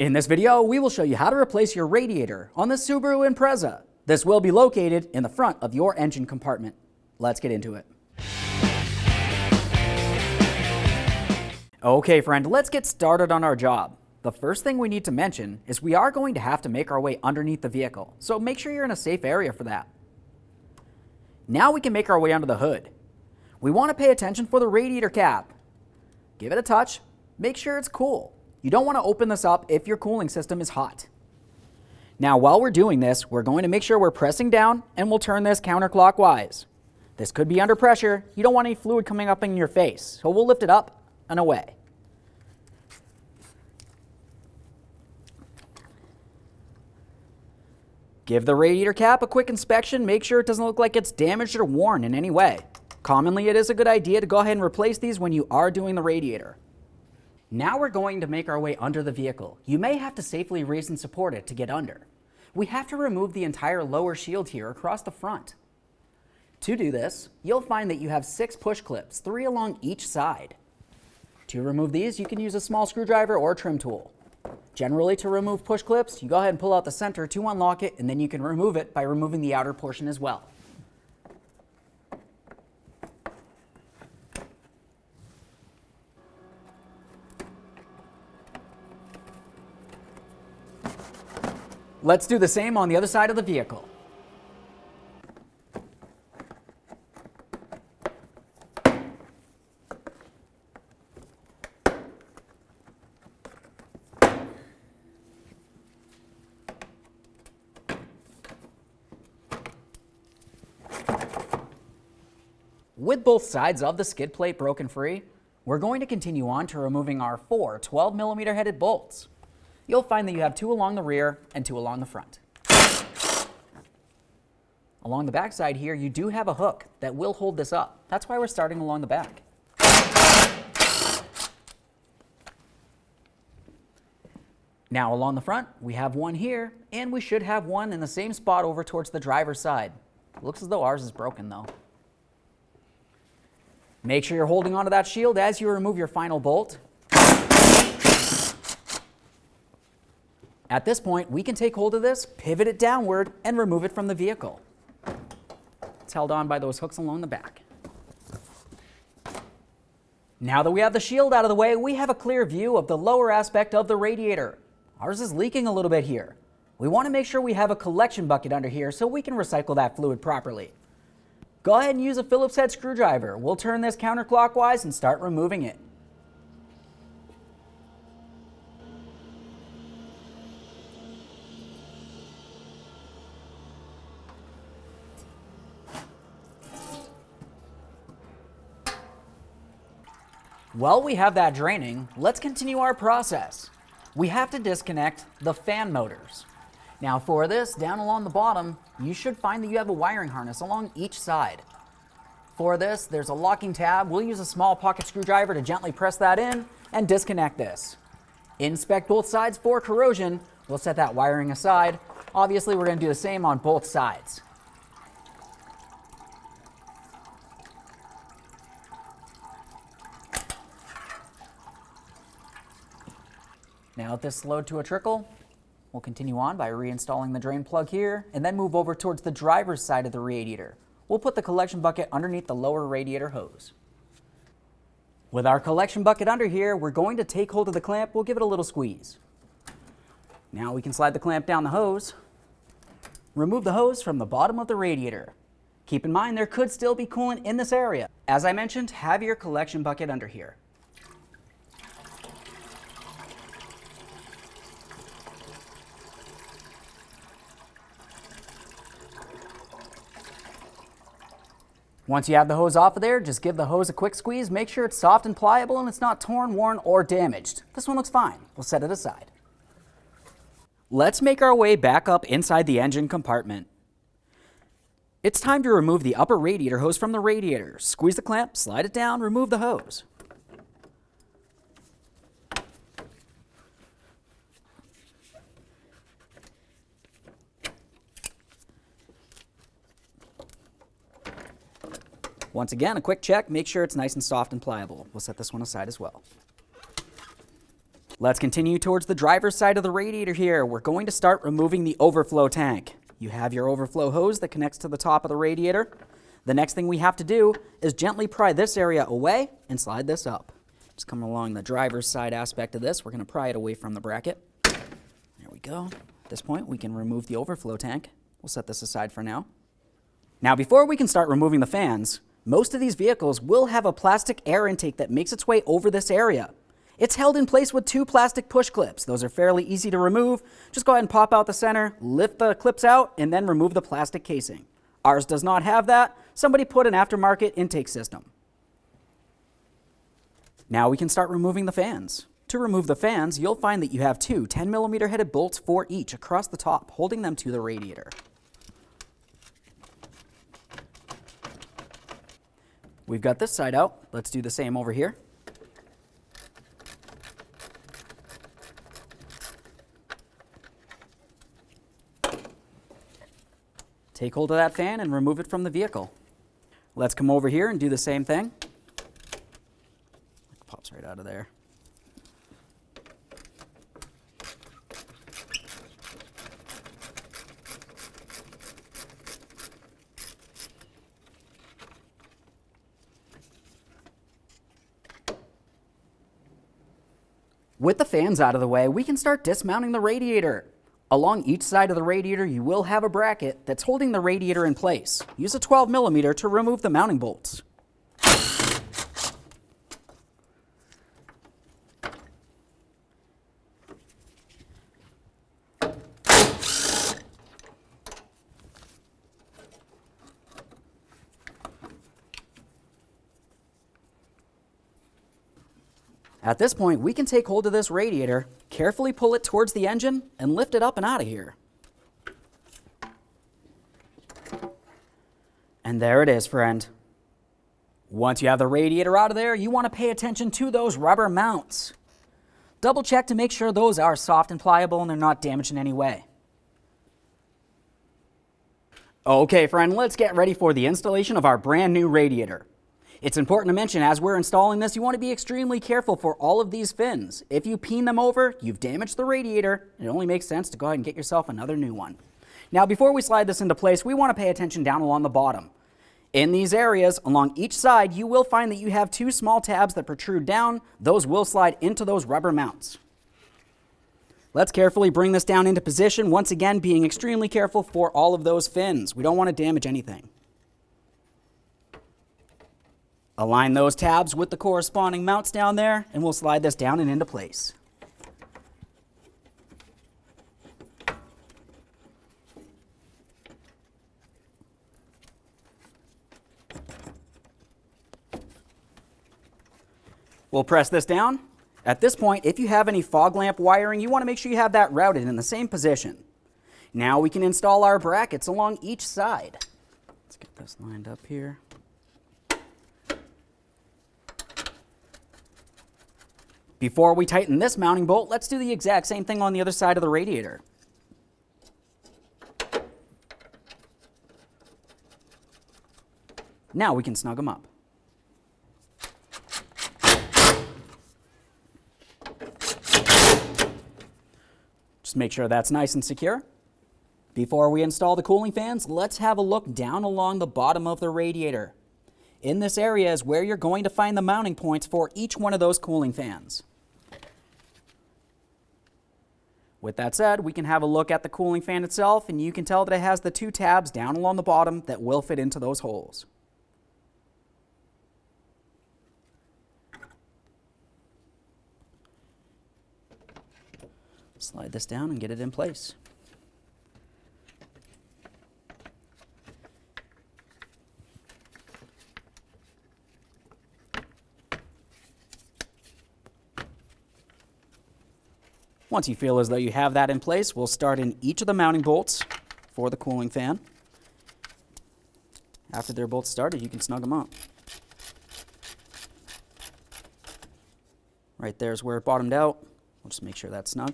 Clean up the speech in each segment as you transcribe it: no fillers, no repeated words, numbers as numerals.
In this video, we will show you how to replace your radiator on the Subaru Impreza. This will be located in the front of your engine compartment. Let's get into it. Okay friend, let's get started on our job. The first thing we need to mention is we are going to have to make our way underneath the vehicle, so make sure you're in a safe area for that. Now we can make our way under the hood. We want to pay attention for the radiator cap. Give it a touch, make sure it's cool. You don't want to open this up if your cooling system is hot. Now while we're doing this, we're going to make sure we're pressing down and we'll turn this counterclockwise. This could be under pressure. You don't want any fluid coming up in your face, so we'll lift it up and away. Give the radiator cap a quick inspection. Make sure it doesn't look like it's damaged or worn in any way. Commonly, it is a good idea to go ahead and replace these when you are doing the radiator. Now we're going to make our way under the vehicle. You may have to safely raise and support it to get under. We have to remove the entire lower shield here across the front. To do this, you'll find that you have 6 push clips, 3 along each side. To remove these, you can use a small screwdriver or trim tool. Generally, to remove push clips, you go ahead and pull out the center to unlock it, and then you can remove it by removing the outer portion as well. Let's do the same on the other side of the vehicle. With both sides of the skid plate broken free, we're going to continue on to removing our 4 12mm headed bolts. You'll find that you have 2 along the rear and 2 along the front. Along the back side here, you do have a hook that will hold this up. That's why we're starting along the back. Now along the front, we have one here, and we should have one in the same spot over towards the driver's side. Looks as though ours is broken though. Make sure you're holding onto that shield as you remove your final bolt. At this point, we can take hold of this, pivot it downward, and remove it from the vehicle. It's held on by those hooks along the back. Now that we have the shield out of the way, we have a clear view of the lower aspect of the radiator. Ours is leaking a little bit here. We want to make sure we have a collection bucket under here so we can recycle that fluid properly. Go ahead and use a Phillips head screwdriver. We'll turn this counterclockwise and start removing it. While we have that draining, let's continue our process. We have to disconnect the fan motors. Now for this, down along the bottom, you should find that you have a wiring harness along each side. For this, there's a locking tab. We'll use a small pocket screwdriver to gently press that in and disconnect this. Inspect both sides for corrosion. We'll set that wiring aside. Obviously, we're going to do the same on both sides. Now if this slowed to a trickle, we'll continue on by reinstalling the drain plug here and then move over towards the driver's side of the radiator. We'll put the collection bucket underneath the lower radiator hose. With our collection bucket under here, we're going to take hold of the clamp. We'll give it a little squeeze. Now we can slide the clamp down the hose. Remove the hose from the bottom of the radiator. Keep in mind there could still be coolant in this area. As I mentioned, have your collection bucket under here. Once you have the hose off of there, just give the hose a quick squeeze. Make sure it's soft and pliable and it's not torn, worn, or damaged. This one looks fine. We'll set it aside. Let's make our way back up inside the engine compartment. It's time to remove the upper radiator hose from the radiator. Squeeze the clamp, slide it down, remove the hose. Once again, a quick check, make sure it's nice and soft and pliable. We'll set this one aside as well. Let's continue towards the driver's side of the radiator here. We're going to start removing the overflow tank. You have your overflow hose that connects to the top of the radiator. The next thing we have to do is gently pry this area away and slide this up. Just coming along the driver's side aspect of this, we're going to pry it away from the bracket. There we go. At this point, we can remove the overflow tank. We'll set this aside for now. Now, before we can start removing the fans, most of these vehicles will have a plastic air intake that makes its way over this area. It's held in place with 2 plastic push clips. Those are fairly easy to remove. Just go ahead and pop out the center, lift the clips out, and then remove the plastic casing. Ours does not have that. Somebody put an aftermarket intake system. Now we can start removing the fans. To remove the fans, you'll find that you have 2 10mm headed bolts for each across the top, holding them to the radiator. We've got this side out. Let's do the same over here. Take hold of that fan and remove it from the vehicle. Let's come over here and do the same thing. It pops right out of there. With the fans out of the way, we can start dismounting the radiator. Along each side of the radiator, you will have a bracket that's holding the radiator in place. Use a 12mm to remove the mounting bolts. At this point, we can take hold of this radiator, carefully pull it towards the engine, and lift it up and out of here. And there it is, friend. Once you have the radiator out of there, you want to pay attention to those rubber mounts. Double check to make sure those are soft and pliable and they're not damaged in any way. Okay, friend, let's get ready for the installation of our brand new radiator. It's important to mention, as we're installing this, you want to be extremely careful for all of these fins. If you peen them over, you've damaged the radiator, and it only makes sense to go ahead and get yourself another new one. Now, before we slide this into place, we want to pay attention down along the bottom. In these areas, along each side, you will find that you have 2 small tabs that protrude down. Those will slide into those rubber mounts. Let's carefully bring this down into position, once again being extremely careful for all of those fins. We don't want to damage anything. Align those tabs with the corresponding mounts down there, and we'll slide this down and into place. We'll press this down. At this point, if you have any fog lamp wiring, you want to make sure you have that routed in the same position. Now we can install our brackets along each side. Let's get this lined up here. Before we tighten this mounting bolt, let's do the exact same thing on the other side of the radiator. Now we can snug them up. Just make sure that's nice and secure. Before we install the cooling fans, let's have a look down along the bottom of the radiator. In this area is where you're going to find the mounting points for each one of those cooling fans. With that said, we can have a look at the cooling fan itself, and you can tell that it has the 2 tabs down along the bottom that will fit into those holes. Slide this down and get it in place. Once you feel as though you have that in place, we'll start in each of the mounting bolts for the cooling fan. After they're both started, you can snug them up. Right there is where it bottomed out. We'll just make sure that's snug.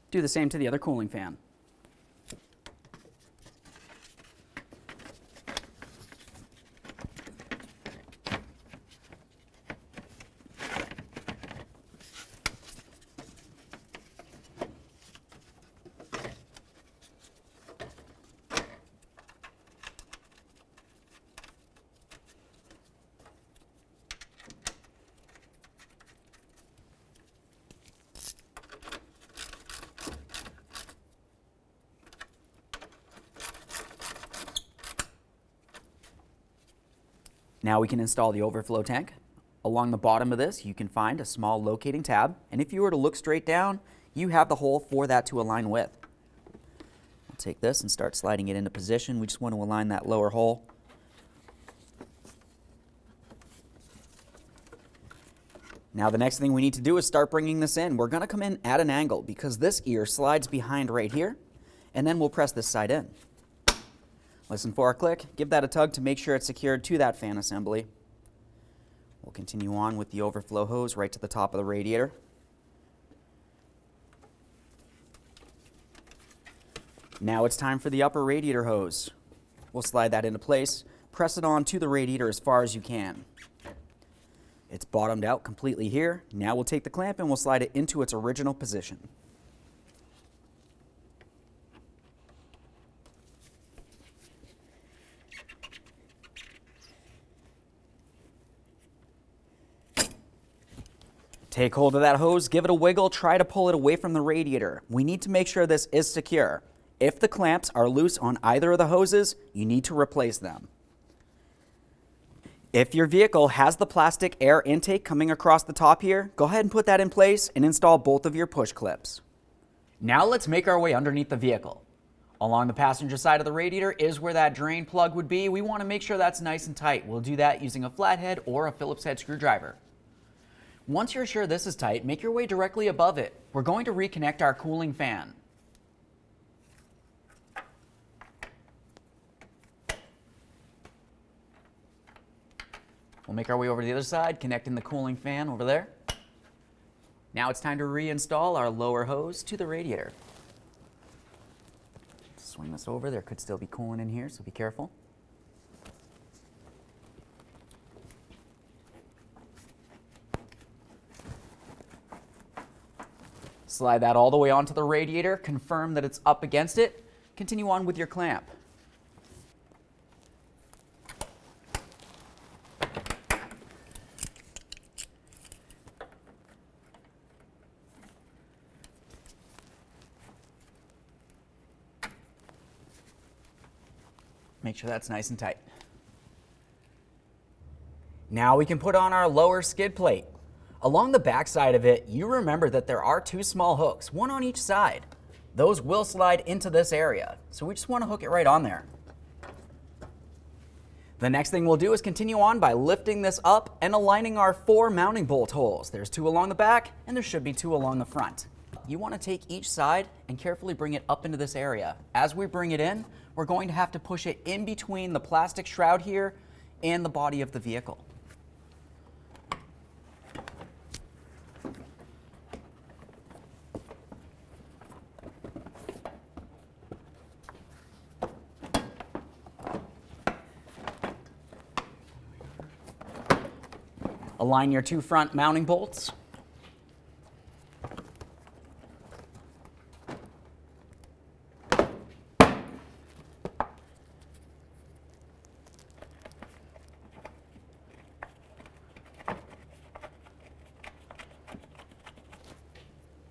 Do the same to the other cooling fan. Now we can install the overflow tank. Along the bottom of this, you can find a small locating tab, and if you were to look straight down, you have the hole for that to align with. I'll take this and start sliding it into position. We just want to align that lower hole. Now the next thing we need to do is start bringing this in. We're going to come in at an angle because this ear slides behind right here, and then we'll press this side in. Listen for a click, give that a tug to make sure it's secured to that fan assembly. We'll continue on with the overflow hose right to the top of the radiator. Now it's time for the upper radiator hose. We'll slide that into place, press it on to the radiator as far as you can. It's bottomed out completely here. Now we'll take the clamp and we'll slide it into its original position. Take hold of that hose, give it a wiggle, try to pull it away from the radiator. We need to make sure this is secure. If the clamps are loose on either of the hoses, you need to replace them. If your vehicle has the plastic air intake coming across the top here, go ahead and put that in place and install both of your push clips. Now let's make our way underneath the vehicle. Along the passenger side of the radiator is where that drain plug would be. We want to make sure that's nice and tight. We'll do that using a flathead or a Phillips head screwdriver. Once you're sure this is tight, make your way directly above it. We're going to reconnect our cooling fan. We'll make our way over to the other side, connecting the cooling fan over there. Now it's time to reinstall our lower hose to the radiator. Swing this over. There could still be coolant in here, so be careful. Slide that all the way onto the radiator. Confirm that it's up against it. Continue on with your clamp. Make sure that's nice and tight. Now we can put on our lower skid plate. Along the back side of it, you remember that there are two small hooks, one on each side. Those will slide into this area, so we just want to hook it right on there. The next thing we'll do is continue on by lifting this up and aligning our 4 mounting bolt holes. There's 2 along the back, and there should be 2 along the front. You want to take each side and carefully bring it up into this area. As we bring it in, we're going to have to push it in between the plastic shroud here and the body of the vehicle. Align your 2 front mounting bolts.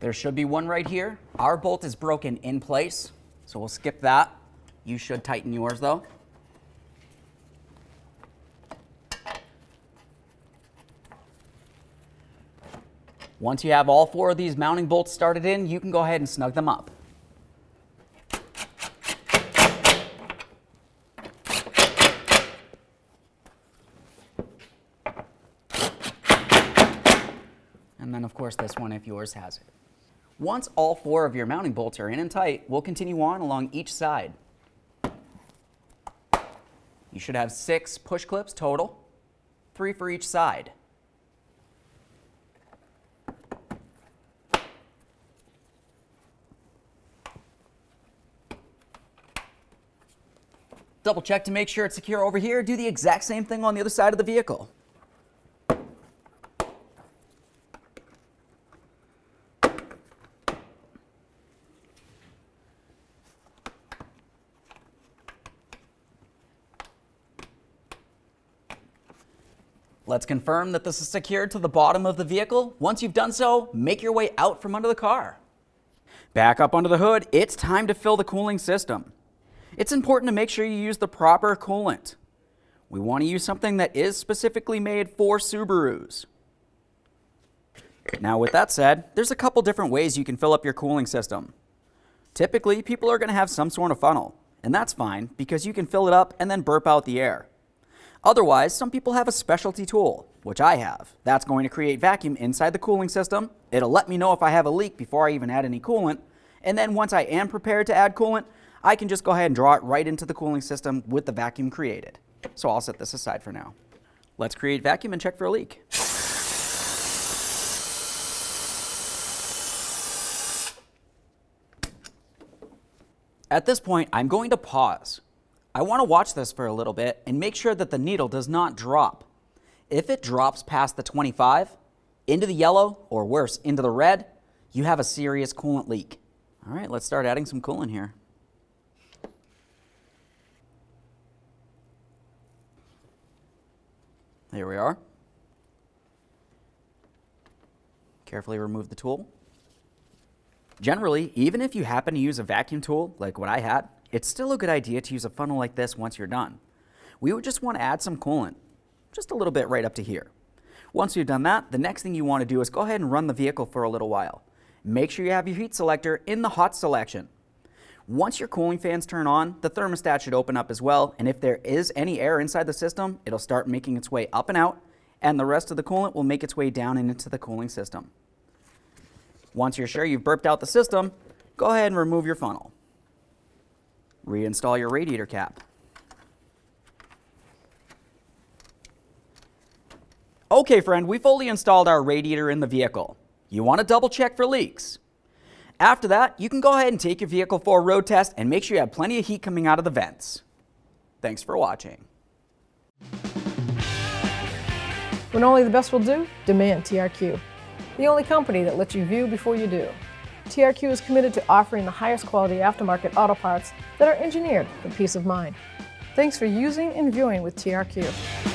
There should be one right here. Our bolt is broken in place, so we'll skip that. You should tighten yours though. Once you have all 4 of these mounting bolts started in, you can go ahead and snug them up. And then of course this one if yours has it. Once all 4 of your mounting bolts are in and tight, we'll continue on along each side. You should have 6 push clips total, 3 for each side. Double check to make sure it's secure over here. Do the exact same thing on the other side of the vehicle. Let's confirm that this is secured to the bottom of the vehicle. Once you've done so, make your way out from under the car. Back up under the hood, it's time to fill the cooling system. It's important to make sure you use the proper coolant. We want to use something that is specifically made for Subarus. Now with that said, there's a couple different ways you can fill up your cooling system. Typically, people are going to have some sort of funnel, and that's fine because you can fill it up and then burp out the air. Otherwise, some people have a specialty tool, which I have. That's going to create vacuum inside the cooling system. It'll let me know if I have a leak before I even add any coolant, and then once I am prepared to add coolant, I can just go ahead and draw it right into the cooling system with the vacuum created. So I'll set this aside for now. Let's create vacuum and check for a leak. At this point, I'm going to pause. I want to watch this for a little bit and make sure that the needle does not drop. If it drops past the 25, into the yellow, or worse, into the red, you have a serious coolant leak. All right, let's start adding some coolant here. There we are. Carefully remove the tool. Generally, even if you happen to use a vacuum tool, like what I had, it's still a good idea to use a funnel like this once you're done. We would just want to add some coolant, just a little bit right up to here. Once you've done that, the next thing you want to do is go ahead and run the vehicle for a little while. Make sure you have your heat selector in the hot selection. Once your cooling fans turn on, the thermostat should open up as well, and if there is any air inside the system, it'll start making its way up and out, and the rest of the coolant will make its way down and into the cooling system. Once you're sure you've burped out the system, go ahead and remove your funnel. Reinstall your radiator cap. Okay friend, we fully installed our radiator in the vehicle. You want to double check for leaks. After that, you can go ahead and take your vehicle for a road test and make sure you have plenty of heat coming out of the vents. Thanks for watching. When only the best will do, demand TRQ. The only company that lets you view before you do. TRQ is committed to offering the highest quality aftermarket auto parts that are engineered for peace of mind. Thanks for using and viewing with TRQ.